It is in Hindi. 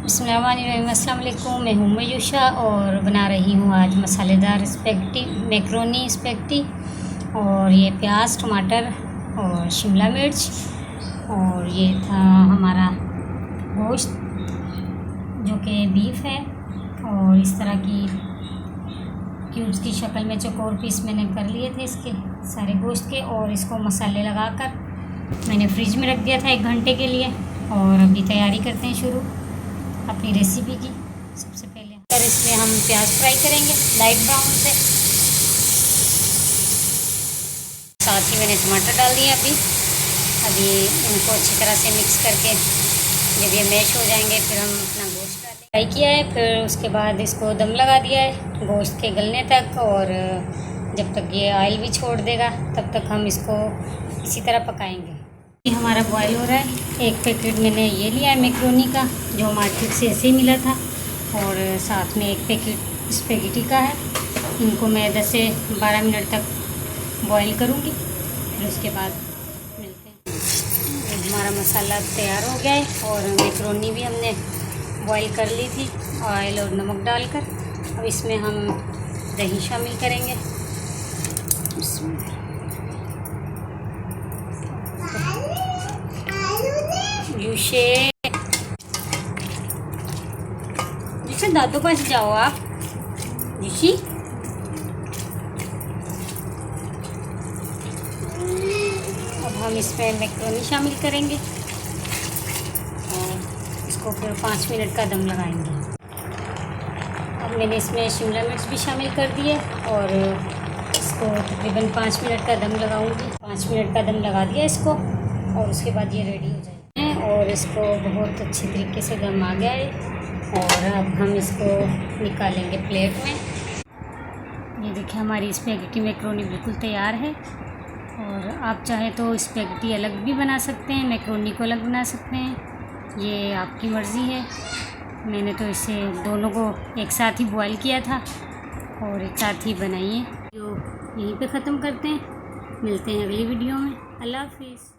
बिस्मिल्लाहिर्रहमानिर्रहीम। अस्सलाम वालेकुम। मैं हूँ मयूषा और बना रही हूँ आज मसालेदार स्पेगेटी मैक्रोनी स्पेगेटी। और ये प्याज, टमाटर और शिमला मिर्च, और ये था हमारा गोश्त जो कि बीफ है, और इस तरह की क्यूब्स की शक्ल में चौकोर पीस मैंने कर लिए थे इसके सारे गोश्त के। और इसको मसाले लगाकर मैंने फ्रिज में रख दिया था 1 घंटे के लिए। और अभी तैयारी करते हैं शुरू अपनी रेसिपी की। सबसे पहले अगर इसमें हम प्याज फ्राई करेंगे लाइट ब्राउन से, साथ ही मैंने टमाटर डाल दिए। अभी इनको अच्छी तरह से मिक्स करके जब ये मैश हो जाएंगे फिर हम अपना गोश्त डालेंगे। फ्राई किया है, फिर उसके बाद इसको दम लगा दिया है गोश्त के गलने तक, और जब तक ये ऑयल भी छोड़ देगा तब तक हम इसको इसी तरह पकाएंगे। ये हमारा बॉयल हो रहा है। 1 पैकेट मैंने ये लिया है मैक्रोनी का जो मार्केट से ऐसे ही मिला था, और साथ में 1 पैकेट स्पेगेटी का है। इनको मैं 10 से 12 मिनट तक बॉईल करूँगी, फिर उसके बाद मिलते हैं। हमारा मसाला तैयार हो गया है, और मैक्रोनी भी हमने बॉईल कर ली थी ऑयल और नमक डालकर। अब इसमें हम दही शामिल करेंगे। जिसे दादू पास जाओ आप जिशी। अब हम इसमें मैक्रोनी शामिल करेंगे और इसको फिर 5 मिनट का दम लगाएंगे। अब मैंने इसमें शिमला मिर्च भी शामिल कर दिए और इसको तकरीबन 5 मिनट का दम लगाऊंगी। 5 मिनट का दम लगा दिया इसको, और उसके बाद ये रेडी हो जाएगा। और इसको बहुत अच्छी तरीके से दम आ गया है, और अब हम इसको निकालेंगे प्लेट में। ये देखिए हमारी स्पेगेटी मैक्रोनी बिल्कुल तैयार है। और आप चाहें तो स्पेगेटी अलग भी बना सकते हैं, मैक्रोनी को अलग बना सकते हैं, ये आपकी मर्ज़ी है। मैंने तो इसे दोनों को एक साथ ही बॉईल किया था और एक साथ ही बनाई है। जो यहीं पे ख़त्म करते हैं, मिलते हैं अगली वीडियो में। अल्लाह हाफिज़।